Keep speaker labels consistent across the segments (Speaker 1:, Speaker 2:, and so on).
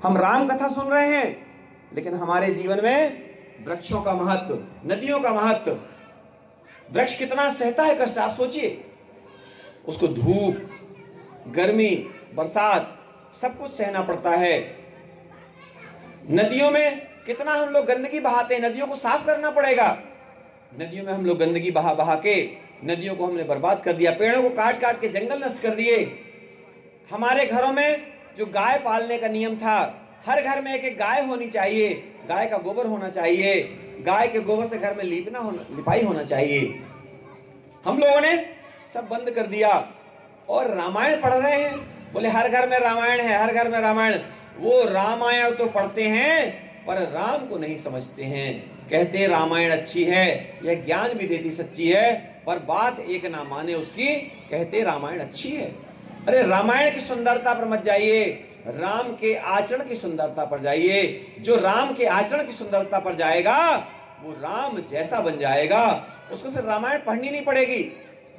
Speaker 1: हम राम कथा सुन रहे हैं, लेकिन हमारे जीवन में वृक्षों का महत्व, नदियों का महत्व। वृक्ष कितना सहता है कष्ट, आप सोचिए। उसको धूप, गर्मी, बरसात सब कुछ सहना पड़ता है। नदियों में कितना हम लोग गंदगी बहाते हैं, नदियों को साफ करना पड़ेगा। नदियों में हम लोग गंदगी बहा बहा के नदियों को हमने बर्बाद कर दिया, पेड़ों को काट काट के जंगल नष्ट कर दिए। हमारे घरों में जो गाय पालने का नियम था, हर घर में एक एक गाय होनी चाहिए, गाय का गोबर होना चाहिए, गाय के गोबर से घर में लिपाई होना चाहिए। हम लोगों ने सब बंद कर दिया और रामायण पढ़ रहे हैं। बोले हर घर में रामायण है, हर घर में रामायण। वो रामायण तो पढ़ते हैं पर राम को नहीं समझते हैं। कहते रामायण अच्छी है, यह ज्ञान भी देती सच्ची है, पर बात एक ना माने उसकी, कहते रामायण अच्छी है। अरे रामायण की सुंदरता पर मत जाइए, राम के आचरण की सुंदरता पर जाइए। जो राम के आचरण की सुंदरता पर जाएगा वो राम जैसा बन जाएगा। उसको फिर रामायण पढ़नी नहीं पड़ेगी,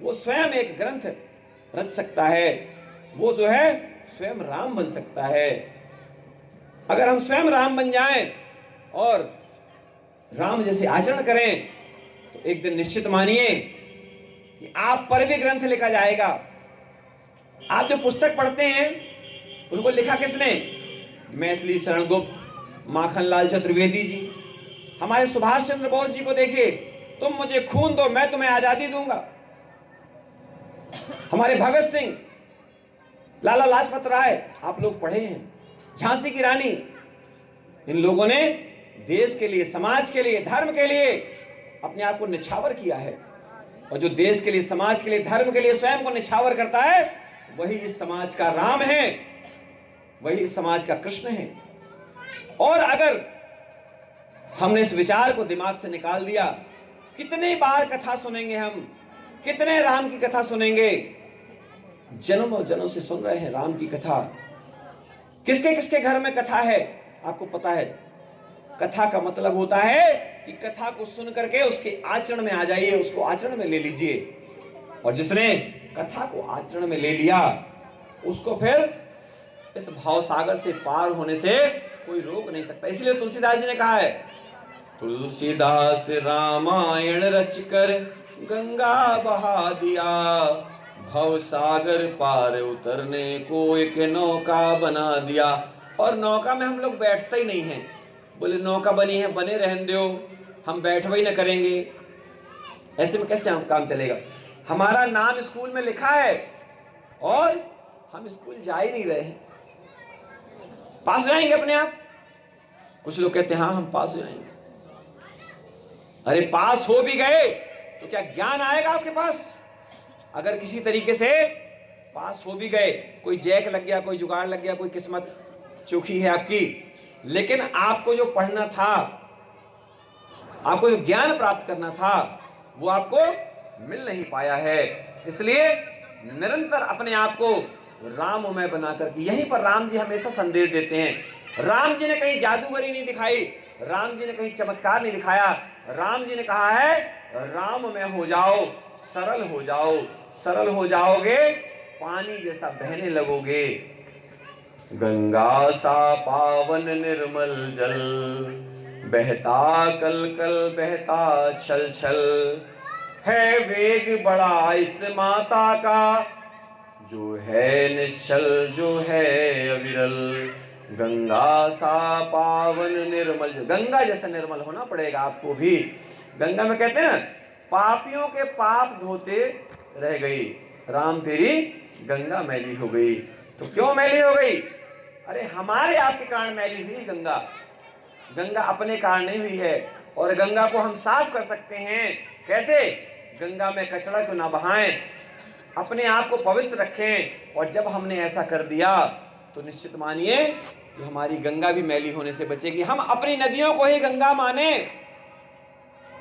Speaker 1: वो स्वयं एक ग्रंथ रच सकता है, वो जो है स्वयं राम बन सकता है। अगर हम स्वयं राम बन जाएं और राम जैसे आचरण करें तो एक दिन निश्चित मानिए कि आप पर भी ग्रंथ लिखा जाएगा। आप जो पुस्तक पढ़ते हैं उनको लिखा किसने? मैथिली शरण गुप्त, माखनलाल चतुर्वेदी जी। हमारे सुभाष चंद्र बोस जी को देखिए, तुम मुझे खून दो मैं तुम्हें आजादी दूंगा। हमारे भगत सिंह, लाला लाजपत राय, आप लोग पढ़े हैं, झांसी की रानी, इन लोगों ने देश के लिए, समाज के लिए, धर्म के लिए अपने आप को निछावर किया है। और जो देश के लिए, समाज के लिए, धर्म के लिए स्वयं को निछावर करता है, वही इस समाज का राम है, वही इस समाज का कृष्ण है। और अगर हमने इस विचार को दिमाग से निकाल दिया, कितने बार कथा सुनेंगे हम, कितने राम की कथा सुनेंगे? जन्मों जन्मों से सुन रहे हैं राम की कथा। किसके किसके घर में कथा है आपको पता है? कथा का मतलब होता है कि कथा को सुन करके उसके आचरण में आ जाइए, उसको आचरण में ले लीजिए। और जिसने कथा को आचरण में ले लिया उसको फिर इस भाव सागर से पार होने से कोई रोक नहीं सकता। इसलिए तुलसीदास जी ने कहा है, तुलसीदास रामायण रच कर गंगा बहा दिया, भव सागर पार उतरने को एक नौका बना दिया। और नौका में हम लोग बैठते ही नहीं हैं। बोले नौका बनी है, बने रहने दो, हम बैठवा ही ना करेंगे। ऐसे में कैसे हम काम चलेगा? हमारा नाम स्कूल में लिखा है और हम स्कूल जा ही नहीं रहे हैं। पास हो जाएंगे अपने आप? कुछ लोग कहते हैं हाँ हम पास हो जाएंगे। अरे पास हो भी गए तो क्या ज्ञान आएगा आपके पास? अगर किसी तरीके से पास हो भी गए, कोई जैक लग गया, कोई जुगाड़ लग गया, कोई किस्मत चूकी है आपकी, लेकिन आपको जो पढ़ना था, आपको जो ज्ञान प्राप्त करना था, वो आपको मिल नहीं पाया है। इसलिए निरंतर अपने आप को राममय बनाकर के, यहीं पर राम जी हमेशा संदेश देते हैं। राम जी ने कहीं जादूगरी नहीं दिखाई, राम जी ने कहीं चमत्कार नहीं दिखाया। राम जी ने कहा है राममय हो जाओ, सरल हो जाओ। सरल हो जाओगे पानी जैसा बहने लगोगे। गंगा सा पावन निर्मल जल, बहता कल कल बहता छल छल, है वेग बड़ा इस माता का, जो है निश्चल जो है अविरल। गंगा सा पावन निर्मल, गंगा जैसा निर्मल होना पड़ेगा आपको भी। गंगा में कहते हैं ना, पापियों के पाप धोते रह गई, राम तेरी गंगा मैली हो गई। तो क्यों मैली हो गई? अरे हमारे आपके कारण मैली हुई गंगा। गंगा अपने कारण नहीं हुई है। और गंगा को हम साफ कर सकते हैं कैसे? गंगा में कचरा क्यों ना बहाएं, अपने आप को पवित्र रखें। और जब हमने ऐसा कर दिया तो निश्चित मानिए कि हमारी गंगा भी मैली होने से बचेगी। हम अपनी नदियों को ही गंगा माने,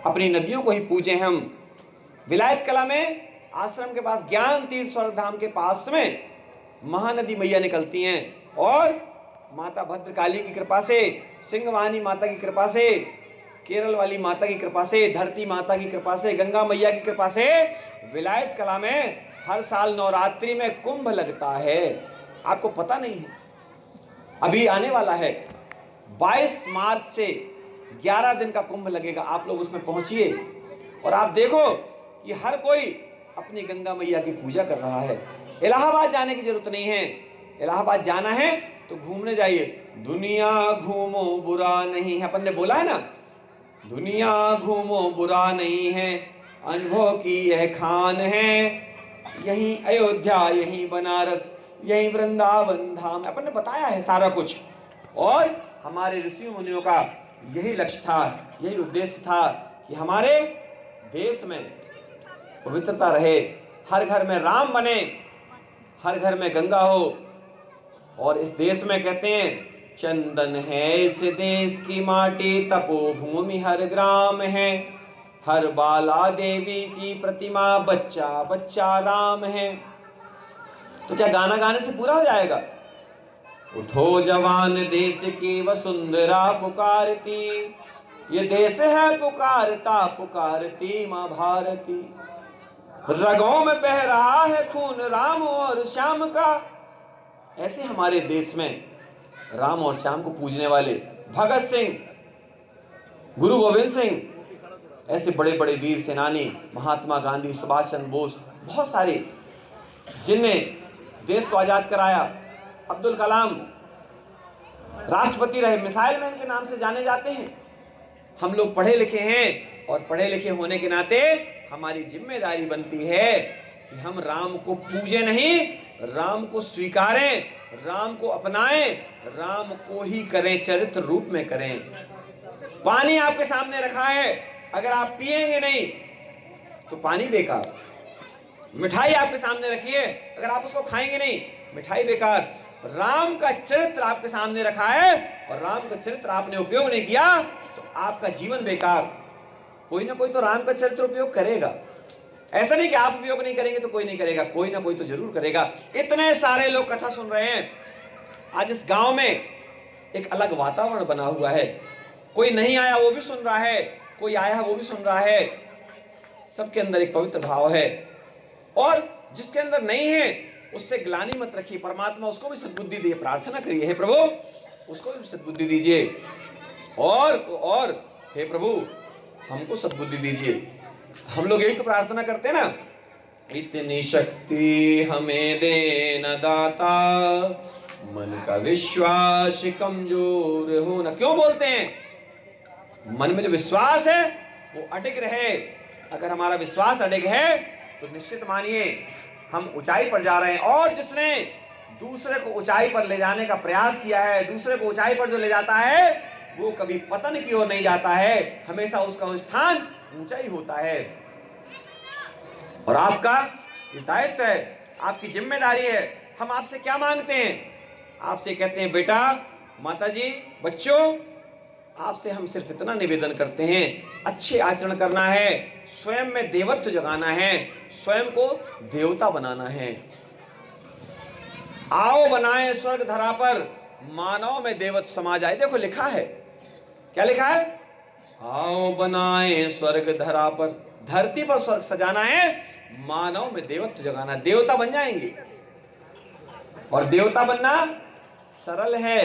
Speaker 1: अपनी नदियों को ही पूजें। हम विलायत कला में आश्रम के पास ज्ञान तीर्थ स्वर्ग धाम के पास में महानदी मैया निकलती हैं, और माता भद्रकाली की कृपा से, सिंहवानी माता की कृपा से, केरल वाली माता की कृपा से, धरती माता की कृपा से, गंगा मैया की कृपा से विलायत कला में हर साल नवरात्रि में कुंभ लगता है। आपको पता नहीं है? अभी आने वाला है 22 मार्च से 11 दिन का कुंभ लगेगा। आप लोग उसमें पहुंचिए और आप देखो कि हर कोई अपनी गंगा मैया की पूजा कर रहा है। इलाहाबाद जाने की जरूरत नहीं है, इलाहाबाद जाना है तो घूमने जाइए। दुनिया घूमो बुरा नहीं है, अपन ने बोला है ना, दुनिया घूमो बुरा नहीं है, अनुभव की यह खान है, यही अयोध्या, यही बनारस, यही वृंदावन धाम, अपन ने बताया है सारा कुछ। और हमारे ऋषि मुनियों का यही लक्ष्य था, यही उद्देश्य था कि हमारे देश में पवित्रता रहे, हर घर में राम बने, हर घर में गंगा हो। और इस देश में कहते हैं चंदन है इस देश की माटी, तपोभूमि हर ग्राम है, हर बाला देवी की प्रतिमा, बच्चा बच्चा राम है। तो क्या गाना गाने से पूरा हो जाएगा? उठो जवान देश की वसुंधरा पुकारती, ये देश है पुकारता पुकारती माँ भारती, रगों में बह रहा है खून राम और श्याम का। ऐसे हमारे देश में राम और श्याम को पूजने वाले भगत सिंह, गुरु गोविंद सिंह, ऐसे बड़े बड़े वीर सेनानी, महात्मा गांधी, सुभाष चंद्र बोस, बहुत सारे जिनने देश को आजाद कराया, अब्दुल कलाम राष्ट्रपति रहे, मिसाइल मैन के नाम से जाने जाते हैं। हम लोग पढ़े लिखे हैं और पढ़े लिखे होने के नाते हमारी जिम्मेदारी बनती है कि हम राम को पूजे नहीं, राम को स्वीकारें, राम को अपनाएं, राम को ही करें, चरित्र रूप में करें। पानी आपके सामने रखा है, अगर आप पिएंगे नहीं तो पानी बेकार। मिठाई आपके सामने रखी है, अगर आप उसको खाएंगे नहीं, मिठाई बेकार। राम का चरित्र आपके सामने रखा है और राम का चरित्र आपने उपयोग नहीं किया तो आपका जीवन बेकार। कोई ना कोई तो राम का चरित्र उपयोग करेगा, ऐसा नहीं कि आप उपयोग नहीं करेंगे तो कोई नहीं करेगा, कोई ना कोई तो जरूर करेगा। इतने सारे लोग कथा सुन रहे हैं, आज इस गांव में एक अलग वातावरण बना हुआ है। कोई नहीं आया वो भी सुन रहा है, कोई आया है वो भी सुन रहा है, सबके अंदर एक पवित्र भाव है। और जिसके अंदर नहीं है उससे ग्लानि मत रखिए, परमात्मा उसको भी सद्बुद्धि दिए, प्रार्थना करिए, हे प्रभु उसको भी सद्बुद्धि दीजिए, और हे प्रभु हमको सद्बुद्धि दीजिए। हम लोग यही तो प्रार्थना करते हैं ना, इतनी शक्ति हमें देना दाता, मन का विश्वास कमजोर हो ना। क्यों बोलते हैं? मन में जो विश्वास है वो अडिग रहे। अगर हमारा विश्वास अडिग है तो निश्चित मानिए हम ऊंचाई पर जा रहे हैं। और जिसने दूसरे को ऊंचाई पर ले जाने का प्रयास किया है, दूसरे को ऊंचाई पर जो ले जाता है वो कभी पतन की ओर नहीं जाता है, हमेशा उसका स्थान ऊंचा ही होता है। और आपका ये दायित्व है, आपकी जिम्मेदारी है। हम आपसे क्या मांगते हैं? आपसे कहते हैं बेटा, माताजी, बच्चों, आपसे हम सिर्फ इतना निवेदन करते हैं, अच्छे आचरण करना है, स्वयं में देवत्व जगाना है, स्वयं को देवता बनाना है। आओ बनाए स्वर्ग धरा पर, मानव में देवत्व समा जाए। देखो लिखा है, क्या लिखा है? आओ बनाए स्वर्ग धरा पर, धरती पर स्वर्ग सजाना है, मानव में देवत्व जगाना, देवता बन जाएंगे। और देवता बनना सरल है,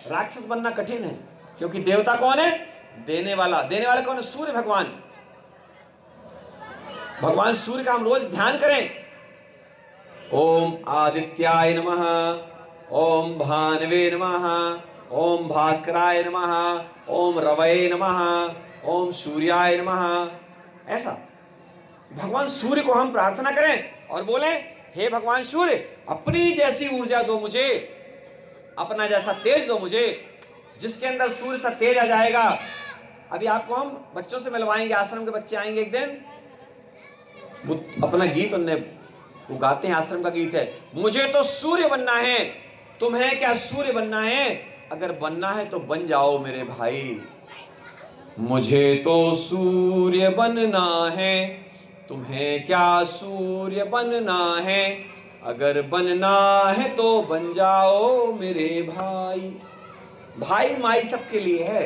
Speaker 1: राक्षस बनना कठिन है। क्योंकि देवता कौन है? देने वाला। देने वाला कौन है? सूर्य भगवान। भगवान सूर्य का हम रोज ध्यान करें। ओम आदित्याय नमः, ओम भानवे नमः, ओम भास्कराय नमः, ओम रवये नमः, ओम सूर्याय नमः। ऐसा भगवान सूर्य को हम प्रार्थना करें और बोलें, हे भगवान सूर्य, अपनी जैसी ऊर्जा दो मुझे, अपना जैसा तेज दो मुझे। जिसके अंदर सूर्य सा तेज आ जाएगा। अभी आपको हम बच्चों से मिलवाएंगे, आश्रम के बच्चे आएंगे एक दिन, वो अपना गीत उनने वो गाते हैं, आश्रम का गीत है, मुझे तो सूर्य बनना है, तुम्हें क्या सूर्य बनना है? अगर बनना है तो बन जाओ मेरे भाई। मुझे तो सूर्य बनना है, तुम्हें क्या सूर्य बनना है? अगर बनना है तो बन जाओ मेरे भाई। भाई माई सबके लिए है,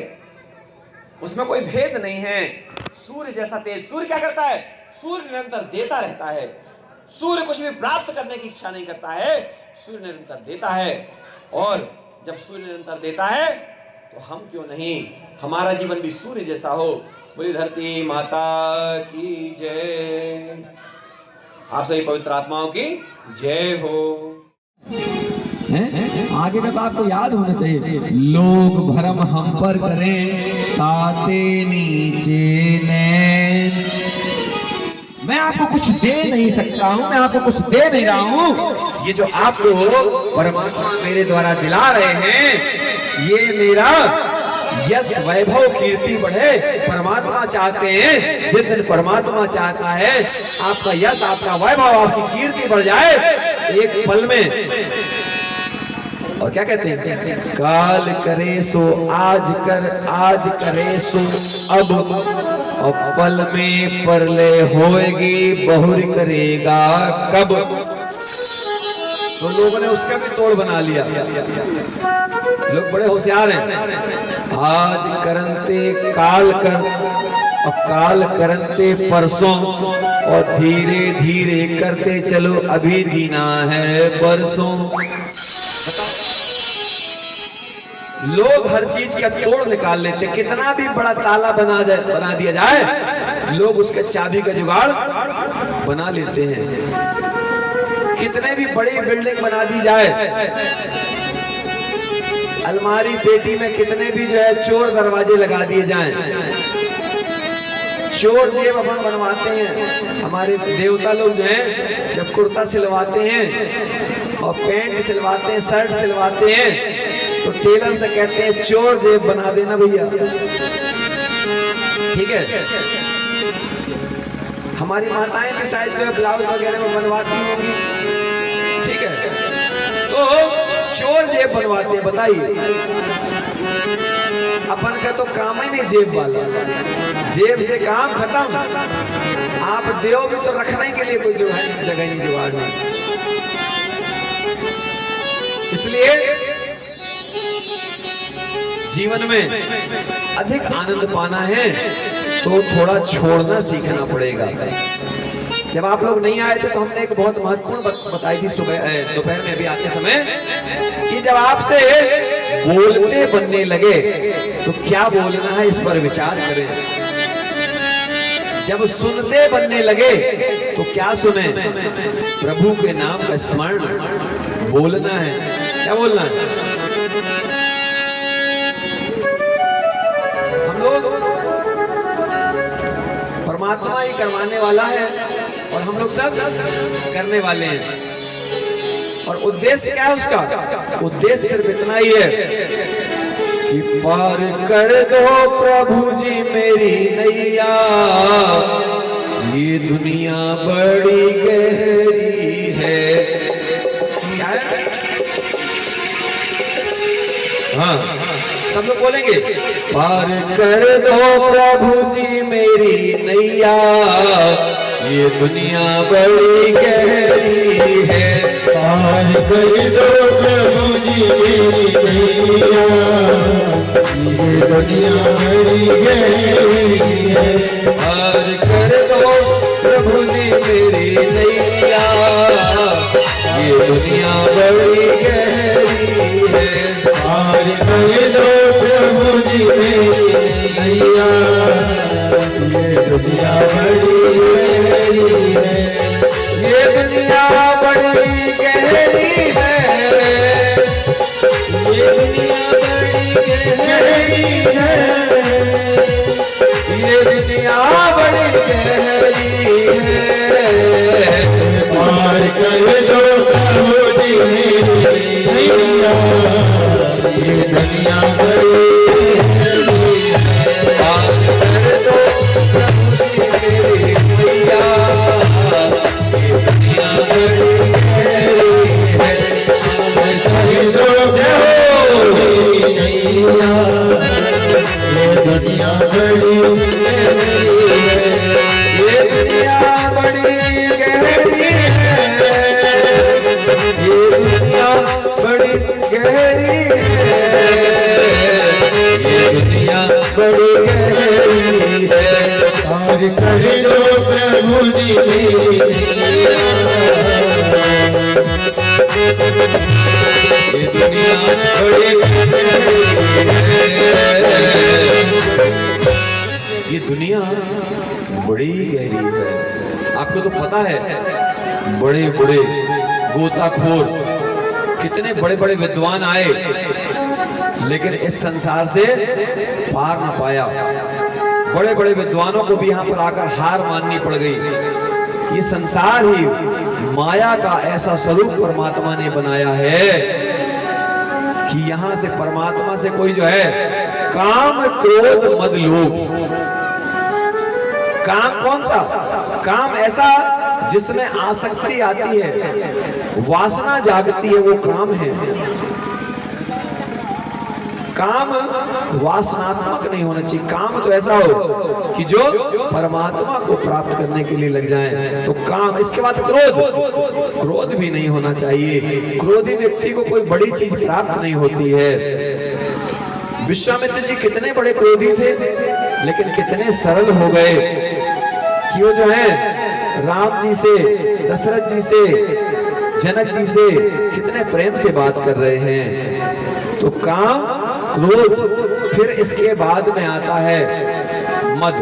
Speaker 1: उसमें कोई भेद नहीं है। सूर्य जैसा तेज। सूर्य क्या करता है? सूर्य निरंतर देता रहता है। सूर्य कुछ भी प्राप्त करने की इच्छा नहीं करता है, सूर्य निरंतर देता है। और जब सूर्य निरंतर देता है तो हम क्यों नहीं, हमारा जीवन भी सूर्य जैसा हो। बोली धरती माता की जय। आप सभी पवित्र आत्माओं की जय हो।
Speaker 2: आगे का तो आपको याद होना चाहिए। लोग भरम हम पर करें ताते नीचे नैन। मैं आपको कुछ दे नहीं सकता हूं, मैं आपको कुछ दे नहीं रहा हूं। ये जो आप लोग परमात्मा मेरे द्वारा दिला रहे हैं, ये मेरा यश वैभव कीर्ति बढ़े। परमात्मा चाहते हैं, जिस दिन परमात्मा चाहता है आपका यश, आपका वैभव, आपकी कीर्ति बढ़ जाए एक पल में। और क्या कहते हैं, काल करे सो आज कर, आज करे सो अब, और पल में परलय होएगी, बहुरी करेगा कब। तो लोगों ने उसका भी तोड़ बना लिया। लोग बड़े होशियार हैं। आज करंते काल कर, और काल करंते परसों, और धीरे धीरे करते चलो, अभी जीना है बरसों। लोग हर चीज का तोड़ निकाल लेते। कितना भी बड़ा ताला बना दिया जाए, लोग उसके चाबी का जुगाड़ बना लेते हैं। कितने भी बड़ी बिल्डिंग बना दी जाए, अलमारी पेटी में कितने भी जो है चोर दरवाजे लगा दिए जाएं, चोर जेब अपन बनवाते हैं। हमारे देवता लोग जो हैं जब कुर्ता सिलवाते हैं और पैंट सिलवाते हैं, शर्ट सिलवाते हैं, तो टेलर से कहते हैं चोर जेब बना देना भैया, ठीक है। हमारी माताएं भी शायद जो है ब्लाउज वगैरह में बनवाती होंगी, ठीक है। तो चोर जेब बनवाते हैं। बताइए, अपन का तो काम ही नहीं जेब वाला, जेब से काम खत्म। आप देव भी तो रखने के लिए कोई जगह नहीं जुगाड़ में। इसलिए जीवन में अधिक आनंद पाना है तो थोड़ा छोड़ना सीखना पड़ेगा। जब आप लोग नहीं आए थे तो हमने एक बहुत महत्वपूर्ण बताई थी सुबह दोपहर में अभी आते समय, कि जब आपसे बोलते बनने लगे तो क्या बोलना है इस पर विचार करें। जब सुनते बनने लगे तो क्या सुने, प्रभु के नाम का स्मरण बोलना है। क्या बोलना है? हम लोग परमात्मा ही करवाने वाला है और हम लोग सब करने वाले हैं। और उद्देश्य क्या है उसका? उद्देश्य सिर्फ इतना ही है कि पार कर दो प्रभु जी मेरी नैया, ये दुनिया बड़ी गहरी है। क्या है? हाँ, सब लोग बोलेंगे, पार कर दो प्रभु जी मेरी नैया, ये दुनिया बड़ी गहरी है।
Speaker 3: पार कर दो प्रभु जी मेरी नैया, ये दुनिया बड़ी गहरी है।
Speaker 2: पार कर दो प्रभु जी मेरी नैया, ये दुनिया बड़ी गहरी है।
Speaker 3: पार कर दो प्रभु जी मेरी नैया, ये दुनिया बड़ी गहरी है।
Speaker 2: ये दुनिया बड़ी गहरी है,
Speaker 3: ये दुनिया बड़ी गहरी है,
Speaker 2: ये दुनिया बड़ी गहरी है।
Speaker 3: पार कर दो प्रभु जी मेरी नैया, ये दुनिया बड़ी गहरी है।
Speaker 2: पार कर दो प्रभु जी मेरी नैया, ये दुनिया बड़ी गहरी है।
Speaker 3: पार कर दो मेरी नैया, ये दुनिया बड़ी गहरी है।
Speaker 2: ये दुनिया बड़ी गहरी है, ये दुनिया बड़ी गहरी है, ये दुनिया बड़ी गहरी है।
Speaker 3: पार कर दो प्रभु जी मेरी नैया, ये
Speaker 2: दुनिया बड़ी ये दुनिया बड़ी गहरी है। आपको तो पता है, बड़े बड़े गोताखोर, कितने बड़े बड़े विद्वान आए, लेकिन इस संसार से पार ना पाया। बड़े बड़े विद्वानों को भी यहाँ पर आकर हार माननी पड़ गई। ये संसार ही माया का ऐसा स्वरूप परमात्मा ने बनाया है कि यहाँ से परमात्मा से कोई जो है काम क्रोध मद लोभ, काम कौन सा? काम ऐसा जिसमें आसक्ति आती है, वासना जागती है, वो काम है। काम वासनात्मक नहीं होना चाहिए। काम तो ऐसा हो कि जो परमात्मा को प्राप्त करने के लिए लग जाए, तो काम। इसके बाद क्रोध, क्रोध भी नहीं होना चाहिए। क्रोधी व्यक्ति को कोई बड़ी चीज प्राप्त नहीं होती है। विश्वामित्र जी कितने बड़े क्रोधी थे, लेकिन कितने सरल हो गए कि वो जो है राम जी से, दशरथ जी से, जनक जी से कितने प्रेम से बात कर रहे हैं। तो काम, क्रोध, फिर इसके बाद में आता है मद।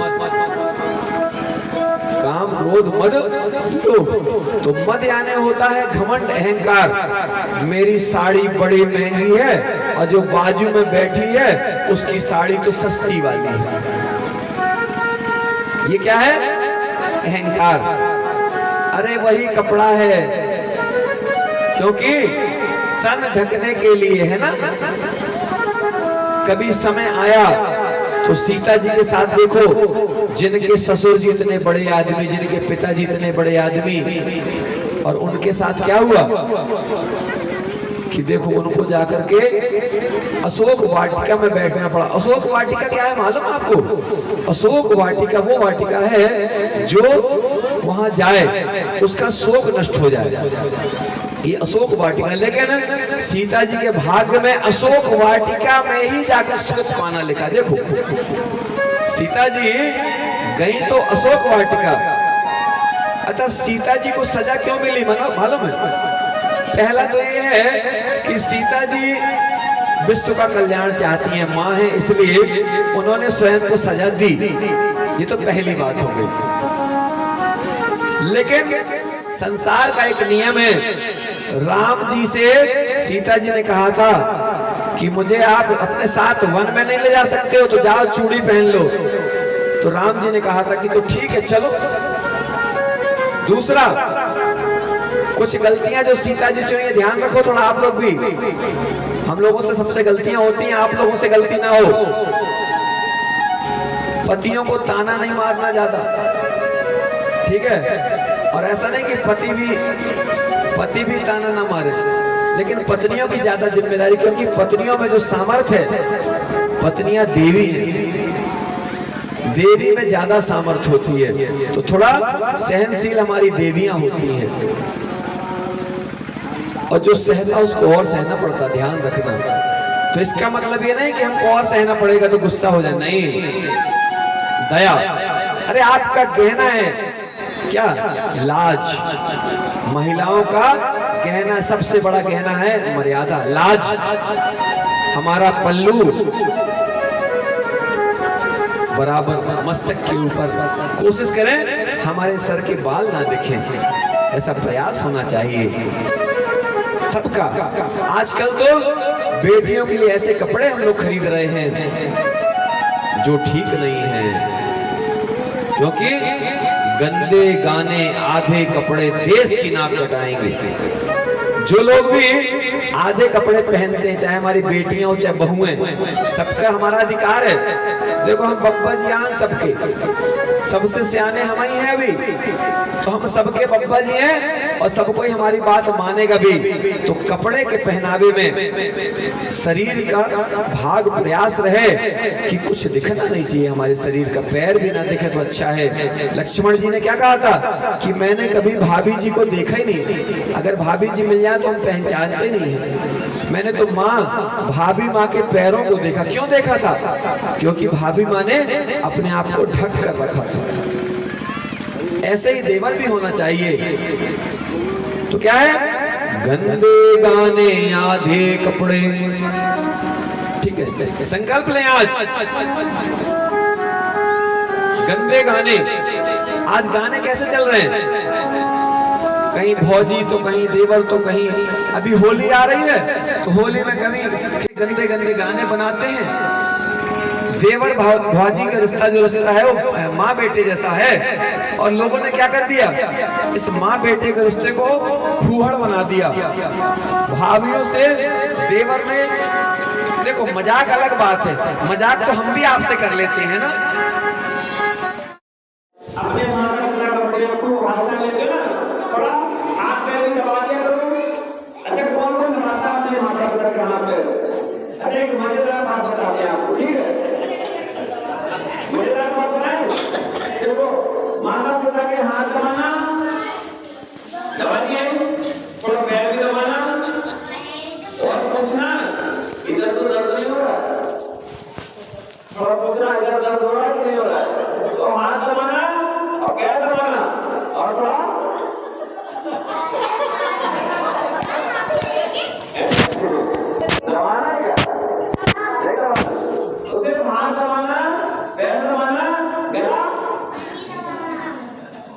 Speaker 2: काम, क्रोध, मद, लोभ। तो मद यानी होता है घमंड, अहंकार। मेरी साड़ी बड़ी महंगी है और जो बाजू में बैठी है उसकी साड़ी तो सस्ती वाली है। ये क्या है? अहंकार। अरे वही कपड़ा है, क्योंकि तन ढकने के लिए है ना। कभी समय आया तो सीता जी के साथ देखो, जिनके ससुर जी इतने बड़े आदमी, जिनके पिताजी इतने बड़े आदमी, और उनके साथ क्या हुआ कि देखो उनको जाकर के अशोक वाटिका में बैठना पड़ा। अशोक वाटिका क्या है मालूम आपको? अशोक वाटिका वो वाटिका है जो वहां जाए उसका शोक नष्ट हो जाए, ये अशोक वाटिका। लेकिन सीता जी के भाग्य में अशोक वाटिका में ही जाकर सुख पाना लिखा। देखो सीता जी गई तो अशोक वाटिका। अच्छा, सीता जी को सजा क्यों मिली मालूम है? पहला तो ये है कि सीता जी विश्व का कल्याण चाहती हैं, माँ है, इसलिए उन्होंने स्वयं को सजा दी। ये तो पहली बात हो गई। लेकिन संसार का एक नियम है। राम जी से सीता जी ने कहा था कि मुझे आप अपने साथ वन में नहीं ले जा सकते हो, तो जाओ चूड़ी पहन लो। तो राम जी ने कहा था कि तो ठीक है चलो। दूसरा, कुछ गलतियां जो सीता जी से हुई, ध्यान रखो थोड़ा आप लोग भी। हम लोगों से सबसे गलतियां होती हैं, आप लोगों से गलती ना हो। पतियों को ताना नहीं मारना ज्यादा, ठीक है? और ऐसा नहीं कि पति भी ताना ना मारे, लेकिन पत्नियों की ज्यादा जिम्मेदारी, क्योंकि पत्नियों में जो सामर्थ्य है, पत्नियां देवी हैं, देवी में ज्यादा सामर्थ्य होती है, तो थोड़ा सहनशील हमारी देवियां होती हैं। और जो सहता उसको और सहना पड़ता, ध्यान रखना। तो इसका मतलब ये नहीं कि हमको और सहना पड़ेगा तो गुस्सा हो जाए, नहीं, दया। अरे आपका गहना है क्या? लाज। महिलाओं का गहना, सबसे बड़ा गहना है मर्यादा, लाज। हमारा पल्लू बराबर मस्तक के ऊपर, कोशिश करें हमारे सर के बाल ना दिखें, ऐसा प्रयास होना चाहिए सबका। आजकल तो बेटियों के लिए ऐसे कपड़े हम लोग खरीद रहे हैं जो ठीक नहीं है, क्योंकि गंदे गाने आधे कपड़े देश की नाक कटाएंगे। जो लोग भी आधे कपड़े पहनते हैं, चाहे हमारी बेटियां हो चाहे बहुएं, सबका हमारा अधिकार है। देखो हम बब्बा जी आन सबके, सबसे सियाने हम ही हैं अभी, तो हम सबके बब्बा जी हैं और सब कोई हमारी बात मानेगा भी। तो कपड़े के पहनावे में शरीर का भाग प्रयास रहे कि कुछ दिखना नहीं चाहिए, हमारे शरीर का पैर भी ना दिखे तो अच्छा है। लक्ष्मण जी ने क्या कहा था कि मैंने कभी भाभी जी को देखा ही नहीं, अगर भाभी जी मिल जाए तो हम पहचानते नहीं हैं। मैंने तो भाभी माँ के पैरों को देखा। क्यों देखा था? क्योंकि भाभी माँ ने अपने आप को ढक कर रखा था। ऐसे ही देवर भी होना चाहिए। तो क्या है? गंदे गाने आधे कपड़े। ठीक है, संकल्प लें आज। गंदे गाने, आज गाने कैसे चल रहे हैं? कहीं भौजी तो कहीं देवर तो कहीं, अभी होली आ रही है तो होली में कभी गंदे गंदे गाने बनाते हैं। देवर भौजी का रिश्ता जो रिश्ता है वो माँ बेटे जैसा है, और लोगों ने क्या कर दिया, इस माँ बेटे के रिश्ते को फूहड़ बना दिया। भाभियों से देवर ने, देखो मजाक अलग बात है, मजाक तो हम भी आपसे कर लेते हैं ना।
Speaker 1: अपने माँ का पूरा कपड़े को हाथ से लेते ना, थोड़ा हाथ पैर भी दबा दिया करो। अच्छा, कौन कौन दबाता है अपने माता पिता के हाथ पे? अच्छा, एक मजेदार बात बताते हैं आपको, ठीक है? मजेदार बात बताएं। देखो, माता पिता के हाथ दबाना, दबा दिए, थोड़ा पैर भी दबाना, और पूछना इधर तो दर्द नहीं हो रहा, थोड़ा पूछना इधर दर्द हो रहा है कि नहीं हो रहा है, तो हाथ दबाना और पैर दबाना, और थोड़ा दबाना, क्या देखो, तो सिर्फ हाथ दबाना, पैर दबाना, गला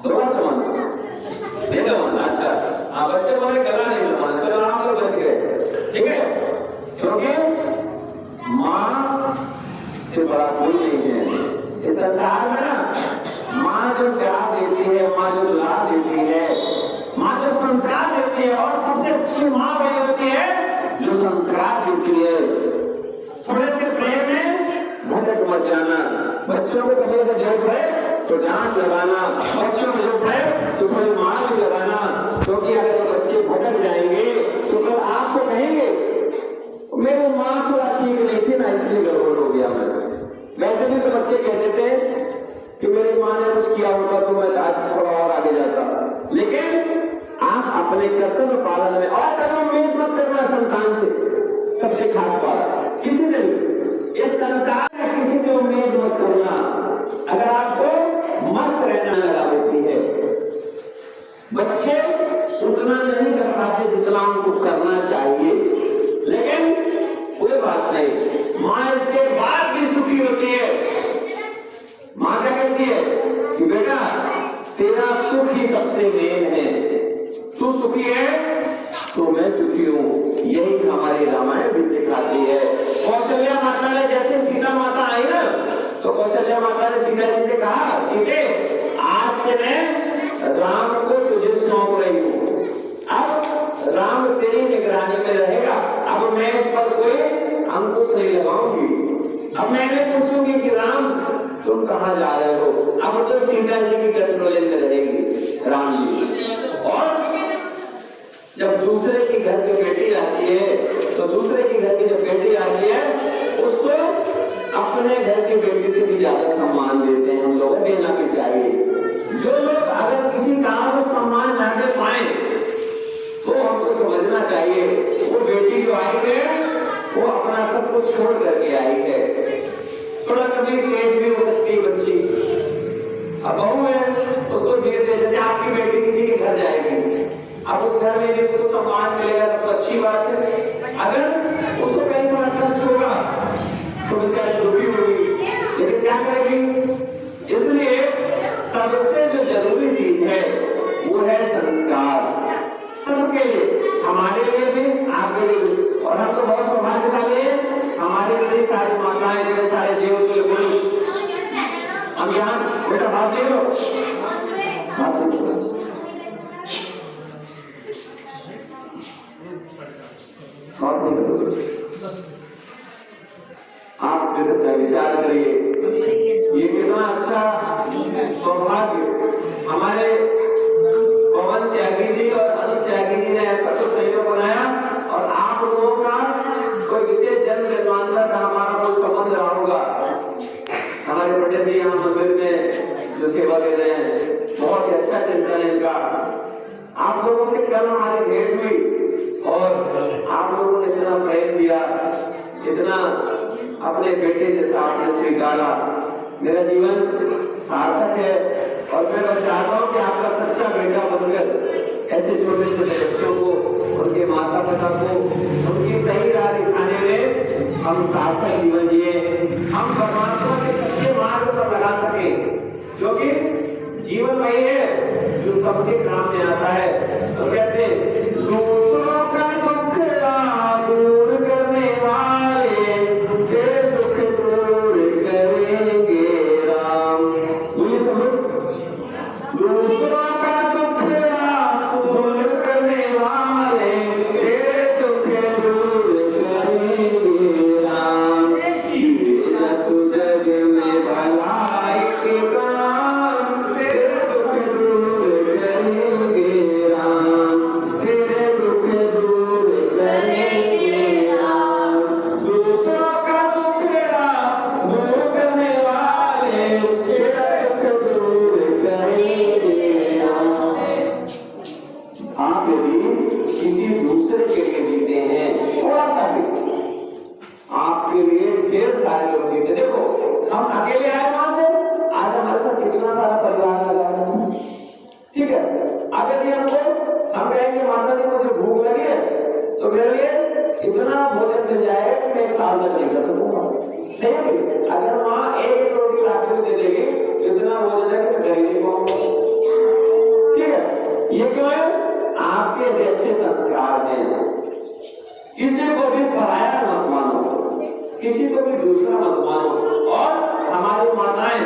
Speaker 1: दोनों दबाना, नहीं दबाना। अच्छा, हाँ, बच्चे बोले गला नहीं दबाना, चलो आप लोग बच गए, ठीक है? क्योंकि माँ से बड़ा कोई नहीं है इस संसार में ना। माँ जो प्यार देती है, माँ जो दुलार देती है, माँ जो संस्कार देती है, और सबसे अच्छी माँ वही होती है जो संस्कार देती है। थोड़े से प्रेम में भटक मत जाना। बच्चों को कभी अगर जरूरत है तो डांट लगाना, बच्चों को जरूरत है तो थोड़ी मार भी लगाना, क्योंकि अगर बच्चे भटक जाएंगे तो कल आपको कहेंगे मेरी माँ थोड़ा ठीक नहीं थी ना, इसलिए गड़बड़ हो गया मैं। वैसे भी तो बच्चे कहते थे कि मेरी माँ ने कुछ किया होता तो मैं आज थोड़ा और आगे जाता। लेकिन आप अपने कर्तव्य पालन में, और कभी उम्मीद मत करना संतान से, सबसे खास बात, किसी से भी इस संसार में किसी से उम्मीद मत करना। अगर आपको मस्त रहना लगा देती है, बच्चे उतना नहीं कर पाते जितना उनको करना चाहिए, लेकिन कोई बात नहीं, माँ इसके बाद भी सुखी होती है। माँ क्या कहती है कि बेटा तेरा सुख ही सबसे मेन है, तू सुखी है तो मैं सुखी हूँ। यही हमारी रामायण भी सिखाती है। कौशल्या माता ने जैसे सीता माता आई ना, तो कौशल्या माता ने सीता जी से कहा, सीते आज से मैं राम को तुझे सौंप रही हूँ, अब राम तेरी निगरानी में रहेगा। अब मैं इस पर कोई अंकुश नहीं लगाऊंगी। अब मैं नहीं पूछूंगी कि राम तुम कहाँ जा रहे हो, अब तो सीता जी की कंट्रोल में रहेगी राम जी। और जब दूसरे की घर की बेटी आती है, तो दूसरे की घर की जब बेटी आती है उसको अपने घर की बेटी से भी ज्यादा सम्मान देते हैं। हम लोग देना भी चाहिए। जो लोग अगर किसी काम में सम्मान ना दे पाए तो हमको समझना चाहिए वो बेटी जो आई है वो अपना सब कुछ छोड़ करके आई है। थोड़ा कभी तेज भी हो सकती है बच्ची, अब बहू है उसको धीरे धीरे, जैसे आपकी बेटी किसी के घर जाएगी, अब उस घर में भी उसको सम्मान मिलेगा तो अच्छी बात है। अगर उसको कहीं थोड़ा कष्ट होगा तो बेचारी दुखी होगी, लेकिन क्या करेगी? इसलिए सबसे जो जरूरी चीज है वो है संस्कार, सबके लिए, हमारे लिए भी आपके लिए भी। और हम तो बहुत सौभाग्यशाली हैं, हमारे लिए सारी माताएं, इतने सारे देवतुल्य पुरुष। हम यहाँ बेटा बात दे दो, आप विचार करिए, ये कितना अच्छा सौभाग्य हमारे पवन त्यागी जी और अनुज त्यागी जी ने ऐसा तो संयोग बनाया, और आप लोगों का कोई विशेष जन्म जन्मांतर का हमारा कोई संबंध रहा होगा। हमारे पंडित जी यहाँ मंदिर में जो सेवा दे रहे हैं, बहुत ही अच्छा चिंतन है इनका। आप लोगों से कल हमारी भेंट हुई और आप लोगों ने इतना प्रेम दिया, इतना अपने बेटे जैसा आपने स्वीकारा। मेरा जीवन सार्थक है। और मैं बस चाहता हूँ कि आपका सच्चा बेटा बनकर ऐसे छोटे छोटे बच्चों को, उनके माता पिता को उनकी सही राह दिखाने में हम सार्थक जीवन जिए, हम परमात्मा के सच्चे मार्ग पर लगा सके, क्योंकि जीवन वही है जो सबके काम में आता है। तो कहते हैं दूसरों का दुख दूर करने वाले तेरे दुख दूर करेंगे राम। दूसरों का दुख दूर करने वाले तेरे दुख दूर करेंगे राम। तेरा तू जग में भलाई के काम तेरे दुख दूर करेंगे राम, तेरे दुख दूर करेंगे राम। दूसरों का दुख दूर करने वाले तेरा दुख दूर करेंगे राम। आप यदि किसी दूसरे के लिए जीते हैं, थोड़ा सा भी, आपके लिए ढेर सारे लोग जीते। देखो हम अकेले आए वहां से, आज हमारे साथ कितना सारा परिवार लगा है, ठीक है। अगर ये हम कहेंगे माता जी मुझे भूख लगी है तो मेरे लिए इतना भोजन मिल जाएगा कि मैं 1 साल तक नहीं कर सकूंगा, सही है। अगर वहां एक रोटी लाके भी दे देगी, इतना भोजन है कि मैं घर ही नहीं पाऊंगा, ठीक है। ये क्यों है? आपके लिए अच्छे संस्कार हैं। किसी को भी पराया मत मानो, किसी को भी दूसरा मत मानो। और हमारी माताएं,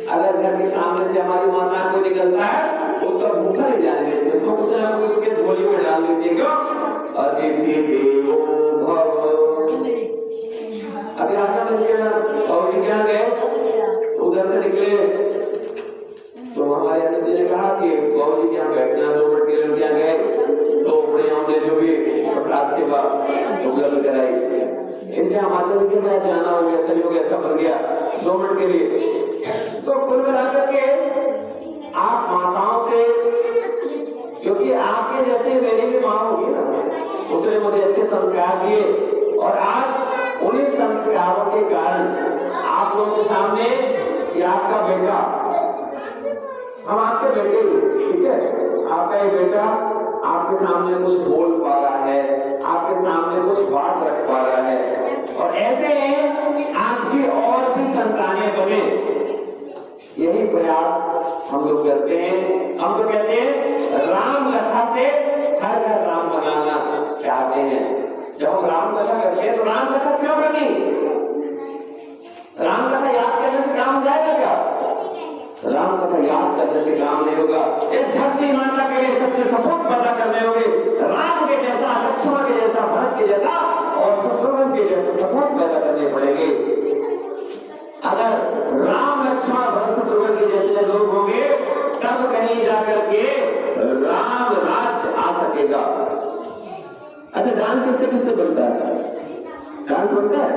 Speaker 1: अगर घर के सामने से हमारी माता कोई निकलता है, उसका भूखा नहीं जाने देती, उसको कुछ ना कुछ उसके झोली में डाल देती है। क्यों? अतिथि देवो भव। अभी आजा मिल गया और क्या गए, उधर से निकले तो हमारे अतिथि ने कहा कि बाबू जी यहाँ बैठना, 2 मिनट के लिए क्या गए तो हमने जो भी प्रसाद सेवा उपलब्ध कराई। इनसे हमारे लिए क्या जाना हो गया, सही हो गया, ऐसा बन गया 2 मिनट के लिए। तो कुल मिलाकर के आप माताओं से, क्योंकि आपके जैसे मेरी भी माँ होगी ना, उसने मुझे अच्छे संस्कार दिए और आज उन्हीं संस्कारों के कारण आप लोगों के सामने कि आपका बेटा, हम आपके बेटे, ठीक है, आपका ये बेटा आपके सामने कुछ बोल पा रहा है, आपके सामने कुछ बात रख पा रहा है, और ऐसे आपकी और भी संतानें बने, यही प्रयास हम लोग करते हैं। हम तो कहते हैं राम कथा से हर घर राम बनाना चाहते हैं। जब हम राम कथा करते हैं तो राम कथा क्यों करनी? राम कथा याद करने से काम हो जाएगा क्या? राम कथा याद करने से काम नहीं होगा। इस धरती माता के लिए सच्चे सपूत पैदा करने होंगे, राम के जैसा, लक्ष्मण के जैसा, भरत के जैसा और शत्रुघ्न के जैसे सपूत पैदा करने पड़ेंगे। अगर राम, लक्ष्मण, भरत, शत्रुघ्न के जैसे लोग होंगे तब कहीं जाकर के राम राज्य आ सकेगा। अच्छा, डांस किससे किससे बनता है? डांस बनता है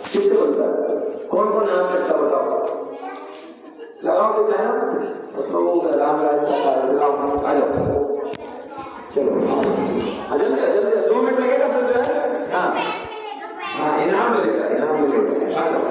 Speaker 1: किससे बनता है? कौन कौन नाच सकता बताओ? लगाओ किस है उसको, राम राज्य लगाओ, आ जाओ, चलो जल्दी 2 मिनट लगेगा फिर जो है। हाँ हाँ, इनाम मिलेगा, इनाम मिलेगा, आ जाओ।